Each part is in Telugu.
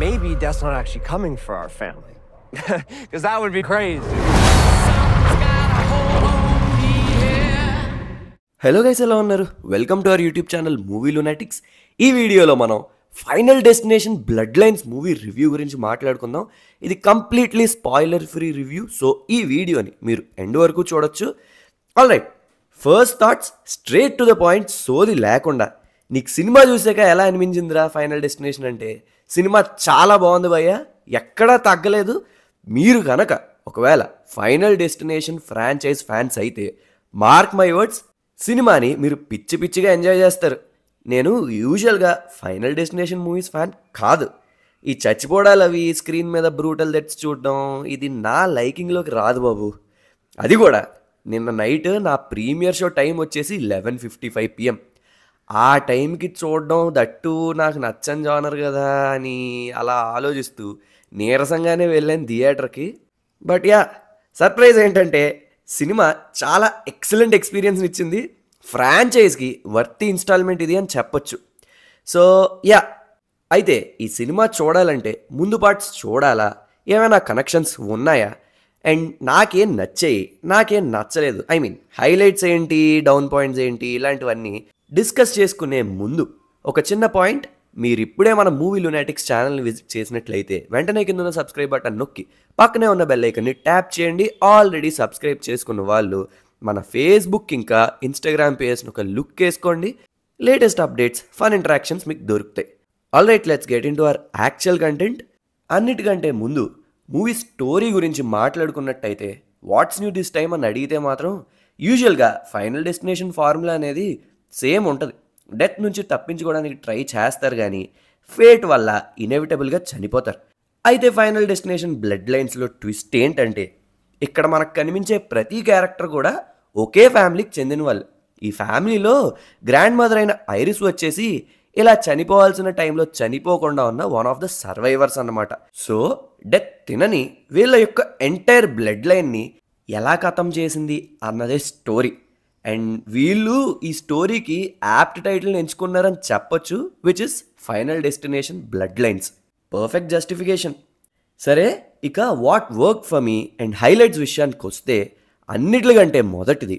maybe Death's not actually coming for our family. Because that would be crazy. Hello guys, ఎలా ఉన్నారు? Welcome to our YouTube channel movie lunatics. ఈ వీడియోలో మనం final destination blood lines movie review గురించి మాట్లాడుకుందాం. ఇది completely spoiler free review, so ఈ వీడియోని మీరు ఎండ్ వరకు చూడొచ్చు. All right, first thoughts straight to the point, సోది లేకుండా. నీకు సినిమా చూసాక ఎలా అనిపించిందిరా ఫైనల్ డెస్టినేషన్ అంటే? సినిమా చాలా బాగుంది భయ్య, ఎక్కడా తగ్గలేదు. మీరు కనుక ఒకవేళ ఫైనల్ డెస్టినేషన్ ఫ్రాంచైజ్ ఫ్యాన్స్ అయితే మార్క్ మై వర్డ్స్, సినిమాని మీరు పిచ్చి పిచ్చిగా ఎంజాయ్ చేస్తారు. నేను యూజువల్గా ఫైనల్ డెస్టినేషన్ మూవీస్ ఫ్యాన్ కాదు. ఈ చచ్చిపోవడాలు అవి స్క్రీన్ మీద బ్రూటల్ డెత్స్ చూడడం ఇది నా లైకింగ్లోకి రాదు బాబు. అది కూడా నిన్న నైట్ నా ప్రీమియర్ షో టైం వచ్చేసి 11:55 PM. ఆ టైంకి చూడడం, దట్టు నాకు నచ్చని జానర్ కదా అని అలా ఆలోచిస్తూ నీరసంగానే వెళ్ళాను థియేటర్కి. బట్ యా, సర్ప్రైజ్ ఏంటంటే సినిమా చాలా ఎక్సలెంట్ ఎక్స్పీరియన్స్ని ఇచ్చింది. ఫ్రాంచైజ్కి వర్తి ఇన్స్టాల్మెంట్ ఇది అని చెప్పొచ్చు. సో యా, అయితే ఈ సినిమా చూడాలంటే ముందు పార్ట్స్ చూడాలా, ఏమైనా కనెక్షన్స్ ఉన్నాయా, అండ్ నాకేం నచ్చాయి, నాకేం నచ్చలేదు, ఐ మీన్ హైలైట్స్ ఏంటి, డౌన్ పాయింట్స్ ఏంటి, ఇలాంటివన్నీ డిస్కస్ చేసుకునే ముందు ఒక చిన్న పాయింట్. మీరు ఇప్పుడే మన మూవీ లునాటిక్స్ ఛానల్ని విజిట్ చేసినట్లయితే వెంటనే కింద ఉన్న సబ్స్క్రైబ్ బటన్ నొక్కి పక్కనే ఉన్న బెల్ ఐకాన్ని ట్యాప్ చేయండి. ఆల్రెడీ సబ్స్క్రైబ్ చేసుకున్న వాళ్ళు మన ఫేస్బుక్ ఇంకా ఇన్స్టాగ్రామ్ పేజ్ని ఒక లుక్ వేసుకోండి. లేటెస్ట్ అప్డేట్స్, ఫన్ ఇంటరాక్షన్స్ మీకు దొరుకుతాయి. All right, let's get in to our actual content. అన్నిటికంటే ముందు మూవీ స్టోరీ గురించి మాట్లాడుకున్నట్టయితే వాట్స్ న్యూ దిస్ టైమ్ అని అడిగితే మాత్రం యూజువల్గా ఫైనల్ డెస్టినేషన్ ఫార్ములా అనేది సేమ్ ఉంటుంది. డెత్ నుంచి తప్పించుకోవడానికి ట్రై చేస్తారు కానీ ఫేట్ వల్ల ఇన్ఎవిటబుల్గా చనిపోతారు. అయితే ఫైనల్ డెస్టినేషన్ బ్లడ్ లైన్స్లో ట్విస్ట్ ఏంటంటే ఇక్కడ మనకు కనిపించే ప్రతి క్యారెక్టర్ కూడా ఒకే ఫ్యామిలీకి చెందిన వాళ్ళు. ఈ ఫ్యామిలీలో గ్రాండ్ మదర్ అయిన ఐరిస్ వచ్చేసి ఇలా చనిపోవాల్సిన టైంలో చనిపోకుండా ఉన్న వన్ ఆఫ్ ద సర్వైవర్స్ అన్నమాట. సో డెత్ తినని వీళ్ళ యొక్క ఎంటైర్ బ్లడ్ లైన్ని ఎలా ఖతం చేసింది అన్నదే స్టోరీ. అండ్ వీళ్ళు ఈ స్టోరీకి యాప్ట్ టైటిల్ని ఎంచుకున్నారని చెప్పొచ్చు, which is final destination blood lines. Perfect justification. సరే, ఇక what work for me and highlights విషయానికి వస్తే అన్నిటికంటే మొదటిది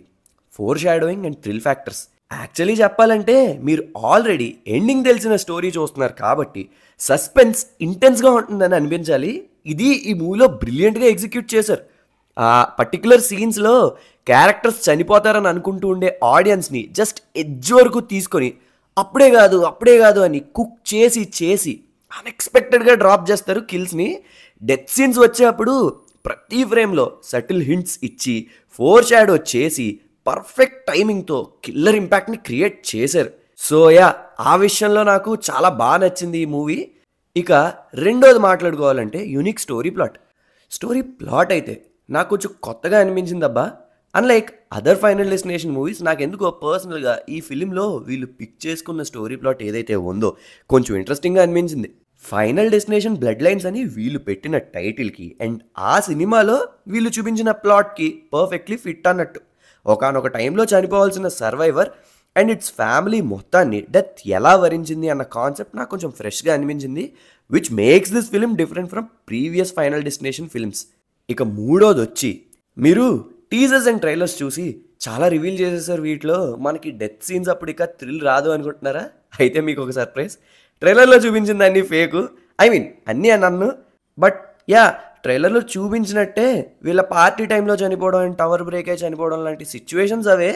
four shadowing and thrill factors. Actually చెప్పాలంటే మీరు ఆల్రెడీ ఎండింగ్ తెలిసిన స్టోరీ చూస్తున్నారు కాబట్టి సస్పెన్స్ ఇంటెన్స్గా ఉంటుందని అనిపించాలి. ఇది ఈ మూవీలో బ్రిలియంట్గా ఎగ్జిక్యూట్ చేశారు. ఆ పర్టికులర్ సీన్స్లో క్యారెక్టర్స్ చనిపోతారని అనుకుంటూ ఉండే ఆడియన్స్ని జస్ట్ ఎడ్జ్ వరకు తీసుకొని అప్పుడే కాదు అని కుక్ చేసి అన్ఎక్స్పెక్టెడ్గా డ్రాప్ చేస్తారు కిల్స్ని. డెత్ సీన్స్ వచ్చేటప్పుడు ప్రతి ఫ్రేమ్లో సటిల్ హింట్స్ ఇచ్చి ఫోర్ షాడో చేసి పర్ఫెక్ట్ టైమింగ్తో కిల్లర్ ఇంపాక్ట్ని క్రియేట్ చేశారు. సో యా, ఆ విషయంలో నాకు చాలా బాగా నచ్చింది ఈ మూవీ. ఇక రెండోది మాట్లాడుకోవాలంటే యూనిక్ స్టోరీ ప్లాట్ అయితే నాకు కొంచెం కొత్తగా అనిపించింది అబ్బా. Unlike other final destination movies, నాకు ఎందుకో పర్సనల్గా ఈ ఫిలింలో వీళ్ళు పిక్ చేసుకున్న స్టోరీ ప్లాట్ ఏదైతే ఉందో కొంచెం ఇంట్రెస్టింగ్గా అనిపించింది. ఫైనల్ డెస్టినేషన్ బ్లడ్ లైన్స్ అని వీళ్ళు పెట్టిన టైటిల్కి అండ్ ఆ సినిమాలో వీళ్ళు చూపించిన ప్లాట్కి పర్ఫెక్ట్లీ ఫిట్ అన్నట్టు. ఒకానొక టైంలో చనిపోవాల్సిన సర్వైవర్ అండ్ ఇట్స్ ఫ్యామిలీ మొత్తాన్ని డెత్ ఎలా వరించింది అన్న కాన్సెప్ట్ నాకు కొంచెం ఫ్రెష్గా అనిపించింది, which makes this film different from previous final destination films. ఇక మూడోది వచ్చి, మీరు టీజర్స్ అండ్ ట్రైలర్స్ చూసి చాలా రివీల్ చేసేసారు. వీటిలో మనకి డెత్ సీన్స్ అప్పుడు ఇక థ్రిల్ రాదు అనుకుంటున్నారా? అయితే మీకు ఒక సర్ప్రైజ్. ట్రైలర్లో చూపించింది అన్నీ ఫేకు, ఐ మీన్ అన్నీ నన్ను. బట్ యా, ట్రైలర్లో చూపించినట్టే వీళ్ళ పార్టీ టైంలో చనిపోవడం అండ్ టవర్ బ్రేక్ అయి చనిపోవడం లాంటి సిచ్యువేషన్స్ అవే,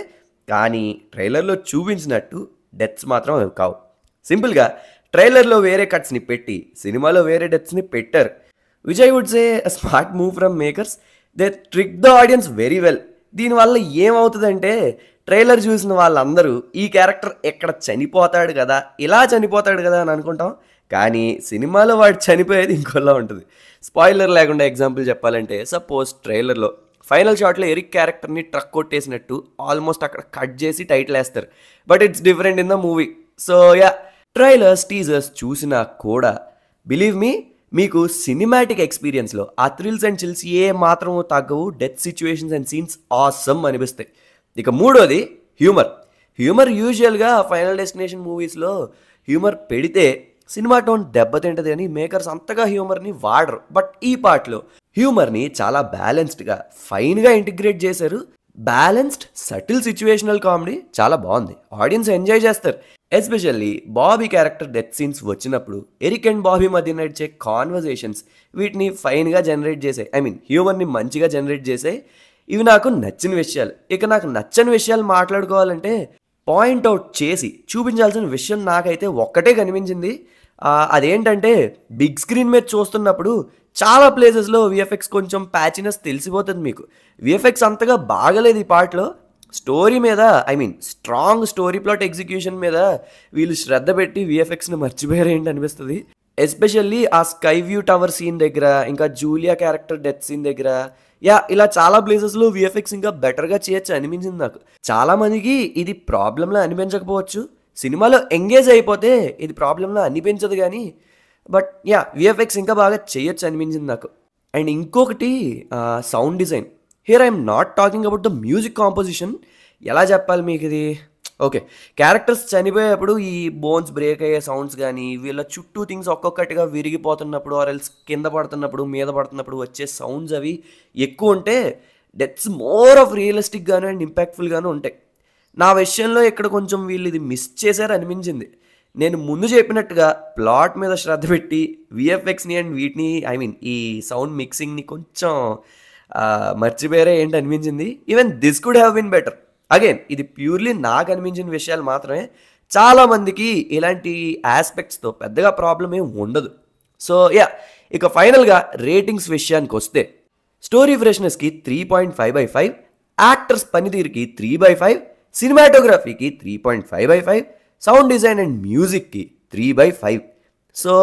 కానీ ట్రైలర్లో చూపించినట్టు డెత్స్ మాత్రం అవి కావు. సింపుల్గా ట్రైలర్లో వేరే కట్స్ని పెట్టి సినిమాలో వేరే డెత్స్ని పెట్టారు. Which I would say a smart move from makers. They trick the audience very well. దీనివల్ల ఏమవుతుందంటే ట్రైలర్ చూసిన వాళ్ళందరూ ఈ క్యారెక్టర్ ఎక్కడ చనిపోతాడు కదా, ఇలా చనిపోతాడు కదా అని అనుకుంటాం, కానీ సినిమాలో వాడు చనిపోయేది ఇంకోలా ఉంటుంది. స్పాయిలర్ లేకుండా ఎగ్జాంపుల్ చెప్పాలంటే, సపోజ్ ట్రైలర్లో ఫైనల్ షాట్లో ఎరిక్ క్యారెక్టర్ని ట్రక్ కొట్టేసినట్టు ఆల్మోస్ట్ అక్కడ కట్ చేసి టైటిల్ వేస్తారు. But it's different in the movie. So yeah, trailers teasers చూసినా కూడా బిలీవ్ మీ, మీకు సినిమాటిక్ ఎక్స్పీరియన్స్లో ఆ థ్రిల్స్ అండ్ చిల్స్ ఏ మాత్రమూ తగ్గవు. Death situations and scenes awesome అనిపిస్తాయి. ఇక మూడోది హ్యూమర్. యూజువల్గా ఫైనల్ డెస్టినేషన్ మూవీస్లో హ్యూమర్ పెడితే సినిమా టోన్ దెబ్బతింటది అని మేకర్స్ అంతగా హ్యూమర్ని వాడరు. బట్ ఈ పార్ట్లో హ్యూమర్ని చాలా బ్యాలెన్స్డ్గా ఫైన్గా ఇంటిగ్రేట్ చేశారు. బ్యాలెన్స్డ్ సటిల్ సిచ్యువేషనల్ కామెడీ చాలా బాగుంది, ఆడియన్స్ ఎంజాయ్ చేస్తారు. Especially Bobby character death scenes వచ్చినప్పుడు ఎరిక్ అండ్ బాబీ మధ్య నడిచే కాన్వర్జేషన్స్ వీటిని ఫైన్గా జనరేట్ చేసాయి. హ్యూమర్ని మంచిగా జనరేట్ చేసాయి. ఇవి నాకు నచ్చిన విషయాలు. ఇక నాకు నచ్చని విషయాలు మాట్లాడుకోవాలంటే పాయింట్అవుట్ చేసి చూపించాల్సిన విషయం నాకైతే ఒక్కటే కనిపించింది. అదేంటంటే బిగ్ స్క్రీన్ మీద చూస్తున్నప్పుడు చాలా ప్లేసెస్లో విఎఫ్ఎక్స్ కొంచెం ప్యాచినెస్ తెలిసిపోతుంది మీకు. విఎఫ్ఎక్స్ అంతగా బాగలేదు ఈ పార్ట్లో. స్టోరీ మీద స్ట్రాంగ్ స్టోరీ ప్లాట్ ఎగ్జిక్యూషన్ మీద వీళ్ళు శ్రద్ధ పెట్టి విఎఫ్ఎక్స్ని మర్చిపోయారు ఏంటి అనిపిస్తుంది. ఎస్పెషల్లీ ఆ స్కై వ్యూ టవర్ సీన్ దగ్గర, ఇంకా జూలియా క్యారెక్టర్ డెత్ సీన్ దగ్గర, ఇలా చాలా ప్లేసెస్లో విఎఫ్ఎక్స్ ఇంకా బెటర్గా చేయొచ్చు అనిపించింది నాకు. చాలా మందికి ఇది ప్రాబ్లంలా అనిపించకపోవచ్చు, సినిమాలో ఎంగేజ్ అయిపోతే ఇది ప్రాబ్లంలా అనిపించదు కానీ, బట్ విఎఫ్ఎక్స్ ఇంకా బాగా చేయొచ్చు అనిపించింది నాకు. అండ్ ఇంకొకటి sound design. Here I'm not talking about the music composition. ఎలా చెప్పాలి మీకు ఇది? ఓకే, క్యారెక్టర్స్ చనిపోయేటప్పుడు ఈ బోన్స్ బ్రేక్ అయ్యే సౌండ్స్ కానీ, వీళ్ళ చుట్టూ థింగ్స్ ఒక్కొక్కటిగా విరిగిపోతున్నప్పుడు ఆర్ ఎల్స్ కింద పడుతున్నప్పుడు మీద పడుతున్నప్పుడు వచ్చే సౌండ్స్ అవి ఎక్కువ ఉంటే డెత్స్ మోర్ ఆఫ్ రియలిస్టిక్గాను అండ్ ఇంపాక్ట్ఫుల్గాను ఉంటాయి. నా విషయంలో ఇక్కడ కొంచెం వీళ్ళు ఇది మిస్ చేశారు అనిపించింది. నేను ముందు చెప్పినట్టుగా ప్లాట్ మీద శ్రద్ధ పెట్టి విఎఫ్ఎక్స్ని అండ్ వీటిని ఈ సౌండ్ మిక్సింగ్ని కొంచెం మర్చిపోయారే ఏంటి అనిపించింది. Even this could have been better. Again ఇది ప్యూర్లీ నాకు అనిపించిన విషయాలు మాత్రమే. చాలామందికి ఇలాంటి ఆస్పెక్ట్స్తో పెద్దగా ప్రాబ్లం ఏం ఉండదు. సో ఇక ఫైనల్గా రేటింగ్స్ విషయానికి వస్తే స్టోరీ ఫ్రెష్నెస్కి 3.5/5, యాక్టర్స్ పనితీరుకి 3/5, సినిమాటోగ్రఫీకి 3.5/5, సౌండ్ డిజైన్ అండ్ మ్యూజిక్కి 3/5. సో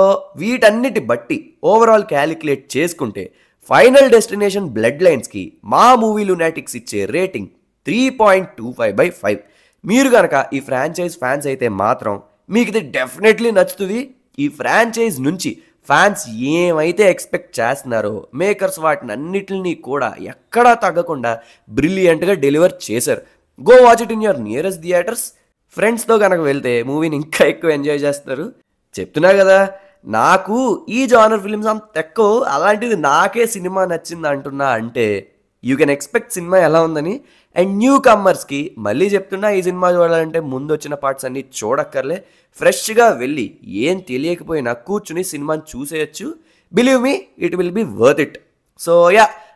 వీటన్నిటి బట్టి ఓవరాల్ క్యాలిక్యులేట్ చేసుకుంటే ఫైనల్ డెస్టినేషన్ బ్లడ్ లైన్స్కి మా మూవీ లునాటిక్స్ ఇచ్చే రేటింగ్ 3.25/5. మీరు కనుక ఈ ఫ్రాంచైజ్ ఫ్యాన్స్ అయితే మాత్రం మీకు ఇది డెఫినెట్లీ నచ్చుతుంది. ఈ ఫ్రాంచైజ్ నుంచి ఫ్యాన్స్ ఏమైతే ఎక్స్పెక్ట్ చేస్తున్నారో మేకర్స్ వాటిని అన్నిటిని కూడా ఎక్కడా తగ్గకుండా బ్రిలియంట్గా డెలివర్ చేశారు. Go watch it in your nearest theatres. ఫ్రెండ్స్తో కనుక వెళ్తే మూవీని ఇంకా ఎక్కువ ఎంజాయ్ చేస్తారు. చెప్తున్నా కదా, నాకు ఈ జానర్ ఫిలిమ్స్ అంత ఎక్కువ, అలాంటిది నాకే సినిమా నచ్చింది అంటున్నా అంటే యూ కెన్ ఎక్స్పెక్ట్ సినిమా ఎలా ఉందని. అండ్ న్యూ కమ్మర్స్కి మళ్ళీ చెప్తున్నా, ఈ సినిమా చూడాలంటే ముందు వచ్చిన పార్ట్స్ అన్నీ చూడక్కర్లే, ఫ్రెష్గా వెళ్ళి ఏం తెలియకపోయినా కూర్చుని సినిమాని చూసేయచ్చు. Believe me, it will be worth it. So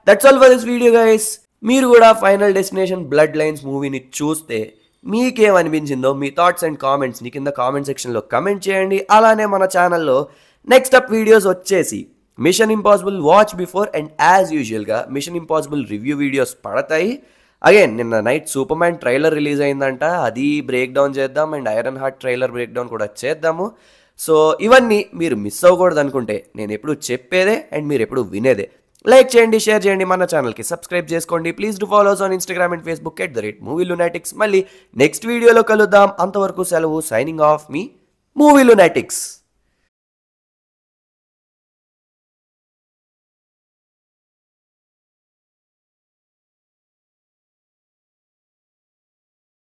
that's all for this video guys. మీరు కూడా ఫైనల్ డెస్టినేషన్ బ్లడ్ లైన్స్ మూవీని చూస్తే మీకేమనిపించిందో మీ థాట్స్ అండ్ కామెంట్స్ని కింద కామెంట్ సెక్షన్లో కమెంట్ చేయండి. అలానే మన ఛానల్లో నెక్స్ట్ అప్ వీడియోస్ వచ్చేసి Mission Impossible watch before and as యూజువల్గా మిషన్ ఇంపాసిబుల్ రివ్యూ వీడియోస్ పడతాయి. అగైన్ నిన్న night Superman trailer release అయిందంట, అది బ్రేక్ డౌన్ చేద్దాం. And Ironheart trailer break down కూడా చేద్దాము. సో ఇవన్నీ మీరు మిస్ అవ్వకూడదు అనుకుంటే నేను ఎప్పుడు చెప్పేదే అండ్ మీరు ఎప్పుడు వినేదే. లైక్ చేయండి, షేర్ చేయండి, మన ఛానల్కి సబ్స్క్రైబ్ చేసుకోండి. Please do follows on Instagram and Facebook @movielunaticx. మళ్ళీ నెక్స్ట్ వీడియోలో కలుద్దాం. అంతవరకు సెలవు. సైనింగ్ ఆఫ్ మీ మూవీ లునాటిక్స్.